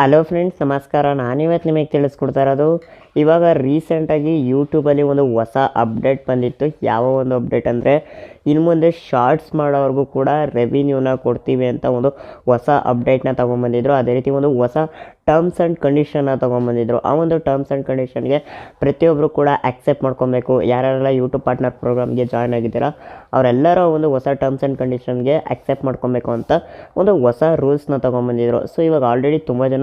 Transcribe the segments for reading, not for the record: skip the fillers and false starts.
Hello friends, ನಮಸ್ಕಾರ. ನಾನಿವತ್ತು ನಿಮಗೆ ತಿಳಿಸ್ಕೊಡ್ತಾ ಇರೋದು, ಇವಾಗ ರೀಸೆಂಟಾಗಿ ಯೂಟ್ಯೂಬಲ್ಲಿ ಒಂದು ಹೊಸ ಅಪ್ಡೇಟ್ ಬಂದಿತ್ತು. ಯಾವ ಒಂದು ಅಪ್ಡೇಟ್ ಅಂದರೆ, ಇನ್ನು ಮುಂದೆ ಶಾರ್ಟ್ಸ್ ಮಾಡೋವ್ರಿಗೂ ಕೂಡ ರೆವಿನ್ಯೂನ ಕೊಡ್ತೀವಿ ಅಂತ ಒಂದು ಹೊಸ ಅಪ್ಡೇಟ್ನ ತೊಗೊಂಬಂದಿದ್ರು. ಅದೇ ರೀತಿ ಒಂದು ಹೊಸ ಟರ್ಮ್ಸ್ ಆ್ಯಂಡ್ ಕಂಡೀಷನ್ನ ತೊಗೊಂಬಂದಿದ್ರು. ಆ ಒಂದು ಟರ್ಮ್ಸ್ ಆ್ಯಂಡ್ ಕಂಡೀಷನ್ಗೆ ಪ್ರತಿಯೊಬ್ಬರು ಕೂಡ ಆಕ್ಸೆಪ್ಟ್ ಮಾಡ್ಕೊಬೇಕು. ಯಾರೆಲ್ಲ ಯೂಟ್ಯೂಬ್ ಪಾರ್ಟ್ನರ್ ಪ್ರೋಗ್ರಾಮ್ಗೆ ಜಾಯ್ನ್ ಆಗಿದ್ದೀರಾ ಅವರೆಲ್ಲರೂ ಒಂದು ಹೊಸ ಟರ್ಮ್ಸ್ ಆ್ಯಂಡ್ ಕಂಡೀಷನ್ಗೆ ಆಕ್ಸೆಪ್ಟ್ ಮಾಡ್ಕೊಬೇಕು ಅಂತ ಒಂದು ಹೊಸ ರೂಲ್ಸ್ನ ತೊಗೊಂಬಂದಿದ್ರು. ಸೊ ಇವಾಗ ಆಲ್ರೆಡಿ ತುಂಬ ಜನ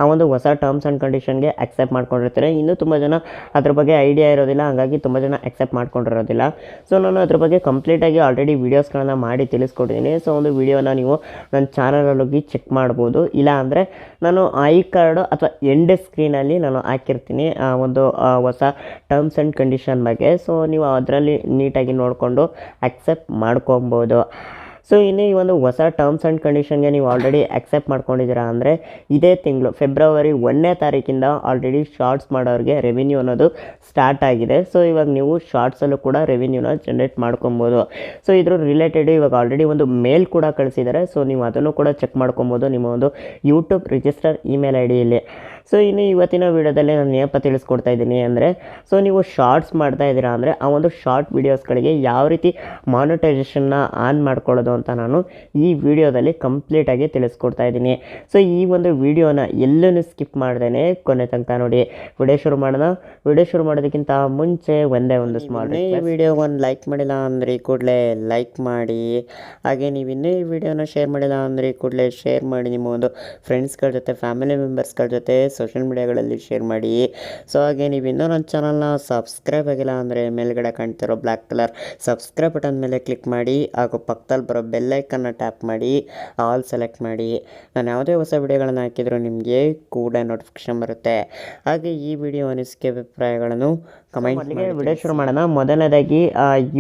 ಆ ಒಂದು ಹೊಸ ಟರ್ಮ್ಸ್ ಆ್ಯಂಡ್ ಕಂಡೀಷನ್ಗೆ ಆಕ್ಸೆಪ್ಟ್ ಮಾಡ್ಕೊಂಡಿರ್ತಾರೆ. ಇನ್ನೂ ತುಂಬ ಜನ ಅದ್ರ ಬಗ್ಗೆ ಐಡಿಯಾ ಇರೋದಿಲ್ಲ, ಹಾಗಾಗಿ ತುಂಬ ಜನ ಆಕ್ಸೆಪ್ಟ್ ಮಾಡ್ಕೊಂಡಿರೋದಿಲ್ಲ. ಸೊ ನಾನು ಅದ್ರ ಬಗ್ಗೆ ಕಂಪ್ಲೀಟಾಗಿ ಆಲ್ರೆಡಿ ವೀಡಿಯೋಸ್ಗಳನ್ನ ಮಾಡಿ ತಿಳಿಸ್ಕೊಟ್ಟಿದ್ದೀನಿ. ಸೊ ಒಂದು ವೀಡಿಯೋನ ನೀವು ನನ್ನ ಚಾನಲಲ್ಲಿ ಹೋಗಿ ಚೆಕ್ ಮಾಡ್ಬೋದು. ಇಲ್ಲ ಅಂದರೆ ನಾನು ಐ ಕಾರ್ಡು ಅಥವಾ ಎಂಡ್ ಸ್ಕ್ರೀನಲ್ಲಿ ನಾನು ಹಾಕಿರ್ತೀನಿ ಒಂದು ಹೊಸ ಟರ್ಮ್ಸ್ ಆ್ಯಂಡ್ ಕಂಡೀಷನ್ ಬಗ್ಗೆ. ಸೊ ನೀವು ಅದರಲ್ಲಿ ನೀಟಾಗಿ ನೋಡಿಕೊಂಡು ಆಕ್ಸೆಪ್ಟ್ ಮಾಡ್ಕೊಬೋದು. ಸೊ ಇನ್ನು ಈ ಒಂದು ಹೊಸ ಟರ್ಮ್ಸ್ ಆ್ಯಂಡ್ ಕಂಡೀಷನ್ಗೆ ನೀವು ಆಲ್ರೆಡಿ ಆಕ್ಸೆಪ್ಟ್ ಮಾಡ್ಕೊಂಡಿದ್ದೀರಾ ಅಂದರೆ, ಇದೇ ತಿಂಗಳು ಫೆಬ್ರವರಿ 1ನೇ ತಾರೀಕಿಂದ ಆಲ್ರೆಡಿ ಶಾರ್ಟ್ಸ್ ಮಾಡೋರಿಗೆ ರೆವಿನ್ಯೂ ಅನ್ನೋದು ಸ್ಟಾರ್ಟ್ ಆಗಿದೆ. ಸೊ ಇವಾಗ ನೀವು ಶಾರ್ಟ್ಸಲ್ಲೂ ಕೂಡ ರೆವಿನ್ಯೂನ ಜನ್ರೇಟ್ ಮಾಡ್ಕೊಬೋದು. ಸೊ ಇದ್ರ ರಿಲೇಟೆಡ್ ಇವಾಗ ಆಲ್ರೆಡಿ ಒಂದು ಮೇಲ್ ಕೂಡ ಕಳಿಸಿದ್ದಾರೆ. ಸೊ ನೀವು ಅದನ್ನು ಕೂಡ ಚೆಕ್ ಮಾಡ್ಕೊಬೋದು ನಿಮ್ಮ ಒಂದು ಯೂಟ್ಯೂಬ್ ರಿಜಿಸ್ಟರ್ ಇಮೇಲ್ ಐ ಡಿಯಲ್ಲಿ. ಸೊ ಇನ್ನು ಇವತ್ತಿನ ವೀಡಿಯೋದಲ್ಲಿ ನಾನು ಏನಪ್ಪ ತಿಳಿಸ್ಕೊಡ್ತಾ ಇದ್ದೀನಿ ಅಂದರೆ, ಸೊ ನೀವು ಶಾರ್ಟ್ಸ್ ಮಾಡ್ತಾ ಇದ್ದೀರಾ ಅಂದರೆ ಆ ಒಂದು ಶಾರ್ಟ್ ವೀಡಿಯೋಸ್ಗಳಿಗೆ ಯಾವ ರೀತಿ ಮಾನಿಟೈಸೇಷನ್ನ ಆನ್ ಮಾಡ್ಕೊಳ್ಳೋದು ಅಂತ ನಾನು ಈ ವಿಡಿಯೋದಲ್ಲಿ ಕಂಪ್ಲೀಟಾಗಿ ತಿಳಿಸ್ಕೊಡ್ತಾ ಇದ್ದೀನಿ. ಸೊ ಈ ಒಂದು ವಿಡಿಯೋನ ಎಲ್ಲೂ ಸ್ಕಿಪ್ ಮಾಡ್ದೇನೆ ಕೊನೆ ತನಕ ನೋಡಿ. ವಿಡಿಯೋ ಶುರು ಮಾಡೋದಕ್ಕಿಂತ ಮುಂಚೆ ಒಂದೇ ಒಂದು ಸ್ಮಾಲ್ ಈ ವಿಡಿಯೋಗೊಂದು ಲೈಕ್ ಮಾಡಿಲ್ಲ ಅಂದರೆ ಕೂಡಲೇ ಲೈಕ್ ಮಾಡಿ. ಹಾಗೆ ನೀವು ಇನ್ನೂ ಈ ವಿಡಿಯೋನ ಶೇರ್ ಮಾಡಿಲ್ಲ ಅಂದರೆ ಕೂಡಲೇ ಶೇರ್ ಮಾಡಿ. ನಿಮ್ಮ ಒಂದು ಫ್ರೆಂಡ್ಸ್ಗಳ ಜೊತೆ, ಫ್ಯಾಮಿಲಿ ಮೆಂಬರ್ಸ್ಗಳ ಜೊತೆ ಸೋಷಿಯಲ್ ಮೀಡಿಯಾಗಳಲ್ಲಿ ಶೇರ್ ಮಾಡಿ. ಸೊ ಹಾಗೆ ನೀವು ಇನ್ನೂ ನನ್ನ ಚಾನಲ್ನ ಸಬ್ಸ್ಕ್ರೈಬ್ ಆಗಿಲ್ಲ ಅಂದರೆ ಮೇಲ್ಗಡೆ ಕಾಣ್ತಿರೋ ಬ್ಲ್ಯಾಕ್ ಕಲರ್ ಸಬ್ಸ್ಕ್ರೈಬ್ ಬಟನ್ ಮೇಲೆ ಕ್ಲಿಕ್ ಮಾಡಿ. ಹಾಗೂ ಪಕ್ಕದಲ್ಲಿ ಬರೋ ಬೆಲ್ಲೈಕನ್ನ ಟ್ಯಾಪ್ ಮಾಡಿ, ಆಲ್ ಸೆಲೆಕ್ಟ್ ಮಾಡಿ. ನಾನು ಯಾವುದೇ ಹೊಸ ವಿಡಿಯೋಗಳನ್ನು ಹಾಕಿದರೂ ನಿಮಗೆ ಕೂಡ ನೋಟಿಫಿಕೇಶನ್ ಬರುತ್ತೆ. ಹಾಗೆ ಈ ವಿಡಿಯೋ ಅನಿಸಿಕೆ ಅಭಿಪ್ರಾಯಗಳನ್ನು ಕಮೆಂಟ್ ಮಾಡಿ. ವಿಡಿಯೋ ಶುರು ಮಾಡೋಣ. ಮೊದಲನೇದಾಗಿ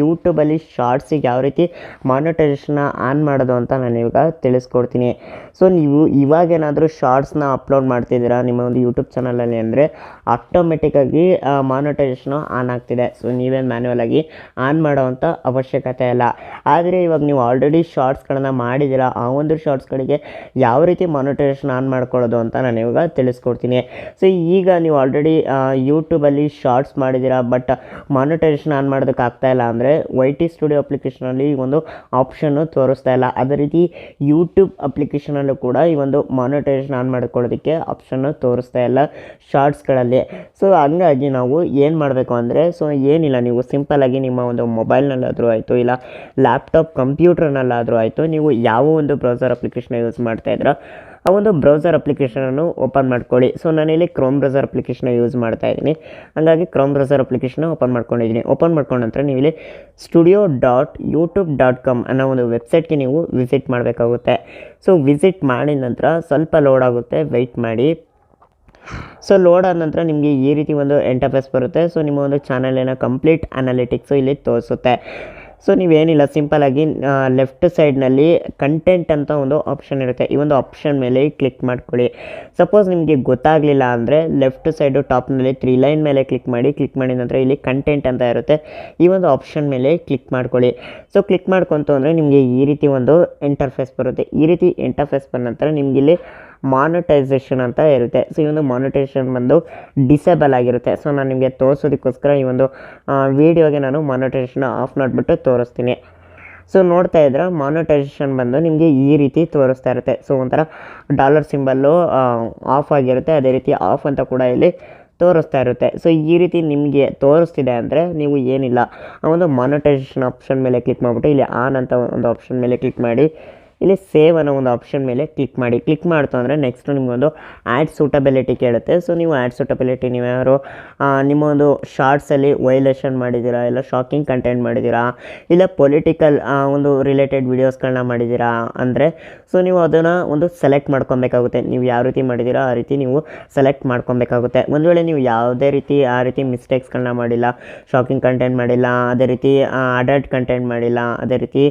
ಯೂಟ್ಯೂಬಲ್ಲಿ ಶಾರ್ಟ್ಸಿಗೆ ಯಾವ ರೀತಿ ಮಾನಿಟೈಸೇಷನ್ನ ಆನ್ ಮಾಡೋದು ಅಂತ ನಾನು ಇವಾಗ ತಿಳಿಸ್ಕೊಡ್ತೀನಿ. ಸೊ ನೀವು ಇವಾಗೇನಾದರೂ ಶಾರ್ಟ್ಸ್ನ ಅಪ್ಲೋಡ್ ಮಾಡ್ತಿದ್ದೀರಾ ನಿಮ್ಮ ಒಂದು ಯೂಟ್ಯೂಬ್ ಚಾನಲಲ್ಲಿ ಅಂದರೆ ಆಟೋಮೆಟಿಕ್ಕಾಗಿ ಮಾನಿಟೈಸೇಷನು ಆನ್ ಆಗ್ತಿದೆ. ಸೊ ನೀವೇನು ಮ್ಯಾನ್ಯುವಲ್ ಆಗಿ ಆನ್ ಮಾಡೋವಂಥ ಅವಶ್ಯಕತೆ ಇಲ್ಲ. ಆದರೆ ಇವಾಗ ನೀವು ಆಲ್ರೆಡಿ ಶಾರ್ಟ್ಸ್ಗಳನ್ನ ಮಾಡಿದ್ದೀರಾ, ಆ ಒಂದು ಶಾರ್ಟ್ಸ್ಗಳಿಗೆ ಯಾವ ರೀತಿ ಮಾನಿಟೈಸೇಷನ್ ಆನ್ ಮಾಡ್ಕೊಳ್ಳೋದು ಅಂತ ನಾನು ಇವಾಗ ತಿಳಿಸ್ಕೊಡ್ತೀನಿ. ಸೊ ಈಗ ನೀವು ಆಲ್ರೆಡಿ ಯೂಟ್ಯೂಬಲ್ಲಿ ಶಾರ್ಟ್ಸ್ ಮಾಡಿದ್ದೀರಾ, ಬಟ್ ಮಾನಿಟೈಸೇಷನ್ ಆನ್ ಮಾಡೋದಕ್ಕೆ ಆಗ್ತಾ ಇಲ್ಲ ಅಂದರೆ YT ಸ್ಟುಡಿಯೋ ಅಪ್ಲಿಕೇಶನಲ್ಲಿ ಈ ಒಂದು ಆಪ್ಷನ್ನು ತೋರಿಸ್ತಾ ಇಲ್ಲ. ಅದೇ ರೀತಿ ಯೂಟ್ಯೂಬ್ ಅಪ್ಲಿಕೇಶನಲ್ಲೂ ಕೂಡ ಈ ಒಂದು ಮಾನಿಟೈಸೇಷನ್ ಆನ್ ಮಾಡ್ಕೊಳ್ಳೋದಕ್ಕೆ ಆಪ್ಷನ್ನು ತೋರಿಸ್ತಾ ಇಲ್ಲ ಶಾರ್ಟ್ಸ್ಗಳಲ್ಲಿ. ಸೊ ಹಂಗಾಗಿ ನಾವು ಏನು ಮಾಡಬೇಕು ಅಂದರೆ, ಸೊ ಏನಿಲ್ಲ, ನೀವು ಸಿಂಪಲ್ಲಾಗಿ ನಿಮ್ಮ ಒಂದು ಮೊಬೈಲ್ನಲ್ಲಾದರೂ ಆಯಿತು, ಇಲ್ಲ ಲ್ಯಾಪ್ಟಾಪ್ ಕಂಪ್ಯೂಟರ್ನಲ್ಲಾದರೂ ಆಯಿತು, ನೀವು ಯಾವ ಒಂದು ಬ್ರೌಸರ್ ಅಪ್ಲಿಕೇಶನ್ ಯೂಸ್ ಮಾಡ್ತಾಯಿದ್ರೋ ಆ ಒಂದು ಬ್ರೌಸರ್ ಅಪ್ಲಿಕೇಶನನ್ನು ಓಪನ್ ಮಾಡ್ಕೊಳ್ಳಿ. ಸೊ ನಾನಿಲ್ಲಿ ಕ್ರೋಮ್ ಬ್ರೌಸರ್ ಅಪ್ಲಿಕೇಶನ್ ಯೂಸ್ ಮಾಡ್ತಾ ಇದ್ದೀನಿ, ಹಾಗಾಗಿ ಕ್ರೋಮ್ ಬ್ರೌಸರ್ ಅಪ್ಲಿಕೇಶನ್ ಓಪನ್ ಮಾಡ್ಕೊಂಡಿದ್ದೀನಿ. ಓಪನ್ ಮಾಡ್ಕೊಂಡ ನಂತರ ನೀವು ಇಲ್ಲಿ studio.youtube.com ಅನ್ನೋ ಒಂದು ವೆಬ್ಸೈಟ್ಗೆ ನೀವು ವಿಸಿಟ್ ಮಾಡಬೇಕಾಗುತ್ತೆ. ಸೊ ವಿಸಿಟ್ ಮಾಡಿದ ನಂತರ ಸ್ವಲ್ಪ ಲೋಡ್ ಆಗುತ್ತೆ, ವೆಯ್ಟ್ ಮಾಡಿ. ಸೊ ಲೋಡ್ ಆದ ನಂತರ ನಿಮಗೆ ಈ ರೀತಿ ಒಂದು ಇಂಟರ್ಫೇಸ್ ಬರುತ್ತೆ. ಸೊ ನಿಮ್ಮ ಒಂದು ಚಾನಲಿನ ಕಂಪ್ಲೀಟ್ ಅನಾಲಿಟಿಕ್ಸು ಇಲ್ಲಿ ತೋರಿಸುತ್ತೆ. ಸೊ ನೀವೇನಿಲ್ಲ, ಸಿಂಪಲ್ಲಾಗಿ ಲೆಫ್ಟ್ ಸೈಡ್ನಲ್ಲಿ ಕಂಟೆಂಟ್ ಅಂತ ಒಂದು ಆಪ್ಷನ್ ಇರುತ್ತೆ. ಈ ಒಂದು ಆಪ್ಷನ್ ಮೇಲೆ ಕ್ಲಿಕ್ ಮಾಡ್ಕೊಳ್ಳಿ. ಸಪೋಸ್ ನಿಮಗೆ ಗೊತ್ತಾಗಲಿಲ್ಲ ಅಂದರೆ ಲೆಫ್ಟ್ ಸೈಡು ಟಾಪ್ನಲ್ಲಿ 3 ಲೈನ್ ಮೇಲೆ ಕ್ಲಿಕ್ ಮಾಡಿದ ನಂತರ ಇಲ್ಲಿ ಕಂಟೆಂಟ್ ಅಂತ ಇರುತ್ತೆ. ಈ ಒಂದು ಆಪ್ಷನ್ ಮೇಲೆ ಕ್ಲಿಕ್ ಮಾಡ್ಕೊಳ್ಳಿ. ಸೊ ಕ್ಲಿಕ್ ಮಾಡ್ಕೊಂತು ಅಂದರೆ ನಿಮಗೆ ಈ ರೀತಿ ಒಂದು ಇಂಟರ್ಫೇಸ್ ಬರುತ್ತೆ. ಈ ರೀತಿ ಇಂಟರ್ಫೇಸ್ ಬಂದ ನಂತರ ನಿಮಗೆ ಇಲ್ಲಿ ಮಾನಿಟೈಸೇಷನ್ ಅಂತ ಇರುತ್ತೆ. ಸೊ ಈ ಒಂದು ಮಾನಿಟೈಸೇಷನ್ ಬಂದು ಡಿಸೇಬಲ್ ಆಗಿರುತ್ತೆ. ಸೊ ನಾನು ನಿಮಗೆ ತೋರಿಸೋದಕ್ಕೋಸ್ಕರ ಈ ಒಂದು ವೀಡಿಯೋಗೆ ನಾನು ಮಾನಿಟೈಸೇಷನ್ ಆಫ್ ಮಾಡಿಬಿಟ್ಟು ತೋರಿಸ್ತೀನಿ. ಸೊ ನೋಡ್ತಾ ಇದ್ರೆ ಮಾನಿಟೈಸೇಷನ್ ಬಂದು ನಿಮಗೆ ಈ ರೀತಿ ತೋರಿಸ್ತಾ ಇರುತ್ತೆ. ಸೊ ಒಂಥರ ಡಾಲರ್ ಸಿಂಬಲ್ಲು ಆಫ್ ಆಗಿರುತ್ತೆ, ಅದೇ ರೀತಿ ಆಫ್ ಅಂತ ಕೂಡ ಇಲ್ಲಿ ತೋರಿಸ್ತಾ ಇರುತ್ತೆ. ಸೊ ಈ ರೀತಿ ನಿಮಗೆ ತೋರಿಸ್ತಿದೆ ಅಂದರೆ ನೀವು ಏನಿಲ್ಲ, ಆ ಒಂದು ಮಾನಿಟೈಸೇಷನ್ ಆಪ್ಷನ್ ಮೇಲೆ ಕ್ಲಿಕ್ ಮಾಡಿಬಿಟ್ಟು ಇಲ್ಲಿ ಆನ್ ಅಂತ ಒಂದು ಆಪ್ಷನ್ ಮೇಲೆ ಕ್ಲಿಕ್ ಮಾಡಿ, ಇಲ್ಲಿ ಸೇವ್ ಅನ್ನೋ ಒಂದು ಆಪ್ಷನ್ ಮೇಲೆ ಕ್ಲಿಕ್ ಮಾಡಿ. ಕ್ಲಿಕ್ ಮಾಡ್ತು ಅಂದರೆ ನೆಕ್ಸ್ಟು ನಿಮಗೊಂದು ಆ್ಯಡ್ ಸೂಟಬಿಲಿಟಿ ಕೇಳುತ್ತೆ. ಸೊ ನೀವು ಆ್ಯಡ್ ಸೂಟಬಿಲಿಟಿ ನೀವ್ಯಾರು ನಿಮ್ಮ ಒಂದು ಶಾರ್ಟ್ಸಲ್ಲಿ ವೈಲೇಷನ್ ಮಾಡಿದ್ದೀರಾ, ಇಲ್ಲ ಶಾಕಿಂಗ್ ಕಂಟೆಂಟ್ ಮಾಡಿದ್ದೀರಾ, ಇಲ್ಲ ಪೊಲಿಟಿಕಲ್ ಒಂದು ರಿಲೇಟೆಡ್ ವೀಡಿಯೋಸ್ಗಳನ್ನ ಮಾಡಿದ್ದೀರಾ ಅಂದರೆ ಸೊ ನೀವು ಅದನ್ನು ಒಂದು ಸೆಲೆಕ್ಟ್ ಮಾಡ್ಕೊಬೇಕಾಗುತ್ತೆ. ನೀವು ಯಾವ ರೀತಿ ಮಾಡಿದ್ದೀರಾ ಆ ರೀತಿ ನೀವು ಸೆಲೆಕ್ಟ್ ಮಾಡ್ಕೊಬೇಕಾಗುತ್ತೆ. ಒಂದು ವೇಳೆ ನೀವು ಯಾವುದೇ ರೀತಿ ಆ ರೀತಿ ಮಿಸ್ಟೇಕ್ಸ್ಗಳನ್ನ ಮಾಡಿಲ್ಲ, ಶಾಕಿಂಗ್ ಕಂಟೆಂಟ್ ಮಾಡಿಲ್ಲ, ಅದೇ ರೀತಿ ಅಡಲ್ಟ್ ಕಂಟೆಂಟ್ ಮಾಡಿಲ್ಲ, ಅದೇ ರೀತಿ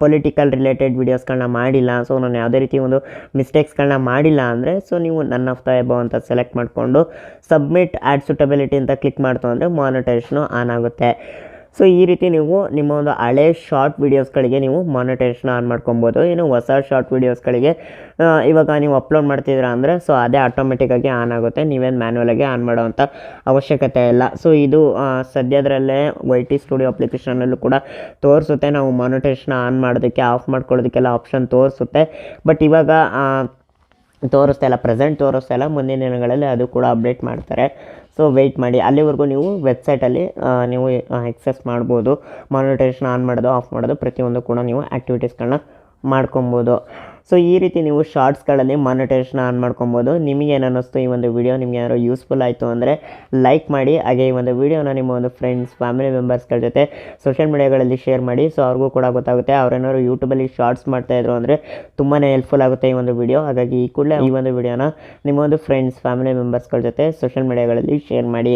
ಪೊಲಿಟಿಕಲ್ ರಿಲೇಟೆಡ್ ವೀಡಿಯೋಸ್ ಮಾಡಿಲ್ಲ, ಸೊ ನಾನು ಯಾವುದೇ ರೀತಿ ಒಂದು ಮಿಸ್ಟೇಕ್ಸ್ಗಳನ್ನ ಮಾಡಿಲ್ಲ ಅಂದರೆ ಸೊ ನೀವು ನನ್ ಆಫ್ ದ ಎಬೋ ಅಂತ ಸೆಲೆಕ್ಟ್ ಮಾಡಿಕೊಂಡು ಸಬ್ಮಿಟ್ ಆ್ಯಡ್ ಸೂಟಬಿಲಿಟಿ ಅಂತ ಕ್ಲಿಕ್ ಮಾಡ್ತು ಅಂದರೆ ಮಾನಿಟೈಸೇಷನು ಆನ್ ಆಗುತ್ತೆ. ಸೊ ಈ ರೀತಿ ನೀವು ನಿಮ್ಮ ಒಂದು ಹಳೆ ಶಾರ್ಟ್ ವೀಡಿಯೋಸ್ಗಳಿಗೆ ನೀವು ಮಾನಿಟೈಸೇಷನ್ ಆನ್ ಮಾಡ್ಕೊಬೋದು. ಇನ್ನು ಹೊಸ ಶಾರ್ಟ್ ವೀಡಿಯೋಸ್ಗಳಿಗೆ ಇವಾಗ ನೀವು ಅಪ್ಲೋಡ್ ಮಾಡ್ತಿದ್ದೀರಾ ಅಂದರೆ ಸೊ ಅದೇ ಆಟೋಮೆಟಿಕ್ಕಾಗಿ ಆನ್ ಆಗುತ್ತೆ, ನೀವೇನು ಮ್ಯಾನ್ಯಲಾಗಿ ಆನ್ ಮಾಡೋವಂಥ ಅವಶ್ಯಕತೆ ಇಲ್ಲ. ಸೊ ಇದು ಸದ್ಯದರಲ್ಲೇ YT ಸ್ಟುಡಿಯೋ ಅಪ್ಲಿಕೇಶನಲ್ಲೂ ಕೂಡ ತೋರಿಸುತ್ತೆ, ನಾವು ಮಾನಿಟೈಸೇಷನ್ ಆನ್ ಮಾಡೋದಕ್ಕೆ ಆಫ್ ಮಾಡ್ಕೊಳ್ಳೋದಕ್ಕೆಲ್ಲ ಆಪ್ಷನ್ ತೋರಿಸುತ್ತೆ. ಬಟ್ ಇವಾಗ ತೋರಿಸ್ತಾ ಇಲ್ಲ, ಪ್ರೆಸೆಂಟ್ ತೋರಿಸ್ತಾ ಇಲ್ಲ, ಮುಂದಿನ ದಿನಗಳಲ್ಲಿ ಅದು ಕೂಡ ಅಪ್ಡೇಟ್ ಮಾಡ್ತಾರೆ. ಸೊ ವೆಯ್ಟ್ ಮಾಡಿ, ಅಲ್ಲಿವರೆಗೂ ನೀವು ವೆಬ್ಸೈಟಲ್ಲಿ ನೀವು ಎಕ್ಸೆಸ್ ಮಾಡ್ಬೋದು. ಮಾನಿಟೈಸೇಷನ್ ಆನ್ ಮಾಡೋದು ಆಫ್ ಮಾಡೋದು ಪ್ರತಿಯೊಂದು ಕೂಡ ನೀವು ಆ್ಯಕ್ಟಿವಿಟೀಸ್ಗಳನ್ನ ಮಾಡ್ಕೊಬೋದು. ಸೊ ಈ ರೀತಿ ನೀವು ಶಾರ್ಟ್ಸ್ಗಳಲ್ಲಿ ಮಾನಿಟೈಸೇಷನ್ ಆನ್ ಮಾಡ್ಕೊಬೋದು. ನಿಮಗೇನು ಅನ್ನಿಸ್ತು ಈ ಒಂದು ವಿಡಿಯೋ, ನಿಮ್ಗೆ ಏನಾದ್ರು ಯೂಸ್ಫುಲ್ ಆಯಿತು ಅಂದರೆ ಲೈಕ್ ಮಾಡಿ. ಹಾಗೆ ಈ ಒಂದು ವಿಡಿಯೋನ ನಿಮ್ಮ ಒಂದು ಫ್ರೆಂಡ್ಸ್, ಫ್ಯಾಮಿಲಿ ಮೆಂಬರ್ಸ್ಗಳ ಜೊತೆ ಸೋಷಿಯಲ್ ಮೀಡಿಯಾಗಳಲ್ಲಿ ಶೇರ್ ಮಾಡಿ. ಸೊ ಅವ್ರಿಗೂ ಕೂಡ ಗೊತ್ತಾಗುತ್ತೆ. ಅವ್ರೇನಾದ್ರು ಯೂಟ್ಯೂಬಲ್ಲಿ ಶಾರ್ಟ್ಸ್ ಮಾಡ್ತಾಯಿದ್ರು ಅಂದರೆ ತುಂಬಾ ಹೆಲ್ಪ್ಫುಲ್ ಆಗುತ್ತೆ ಈ ಒಂದು ವಿಡಿಯೋ. ಹಾಗಾಗಿ ಈ ಕೂಡಲೇ ಈ ಒಂದು ವಿಡಿಯೋನ ನಿಮ್ಮ ಒಂದು ಫ್ರೆಂಡ್ಸ್, ಫ್ಯಾಮಿಲಿ ಮೆಂಬರ್ಸ್ಗಳ ಜೊತೆ ಸೋಷಿಯಲ್ ಮೀಡಿಯಾಗಳಲ್ಲಿ ಶೇರ್ ಮಾಡಿ.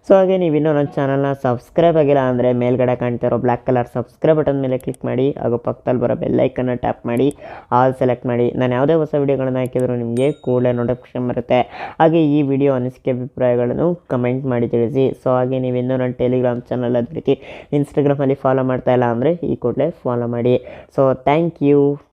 ಸೊ ಹಾಗೆ ನೀವು ಇನ್ನೂ ನನ್ನ ಚಾನಲ್ನ ಸಬ್ಸ್ಕ್ರೈಬ್ ಆಗಿಲ್ಲ ಅಂದರೆ ಮೇಲ್ಗಡೆ ಕಾಣ್ತಾ ಇರೋ ಬ್ಲ್ಯಾಕ್ ಕಲರ್ ಸಬ್ಸ್ಕ್ರೈಬ್ ಬಟನ್ ಮೇಲೆ ಕ್ಲಿಕ್ ಮಾಡಿ. ಹಾಗೂ ಪಕ್ಕದಲ್ಲಿ ಬರೋ ಬೆಲ್ಲೈಕನ್ನು ಟ್ಯಾಪ್ ಮಾಡಿ, ಆಲ್ ಸೆಲೆಕ್ಟ್ ಮಾಡಿ. ನಾನು ಯಾವುದೇ ಹೊಸ ವೀಡಿಯೋಗಳನ್ನು ಹಾಕಿದರೂ ನಿಮಗೆ ಕೂಡಲೇ ನೋಟಿಫಿಕೇಶನ್ ಬರುತ್ತೆ. ಹಾಗೆ ಈ ವಿಡಿಯೋ ಅನಿಸಿಕೆ ಅಭಿಪ್ರಾಯಗಳನ್ನು ಕಮೆಂಟ್ ಮಾಡಿ ತಿಳಿಸಿ. ಸೊ ಹಾಗೆ ನೀವು ಇನ್ನೂ ನನ್ನ ಟೆಲಿಗ್ರಾಮ್ ಚಾನಲ್ ಅದೇ ರೀತಿ ಇನ್ಸ್ಟಾಗ್ರಾಮಲ್ಲಿ ಫಾಲೋ ಮಾಡ್ತಾ ಇಲ್ಲ ಅಂದರೆ ಈ ಕೂಡಲೇ ಫಾಲೋ ಮಾಡಿ. So thank you.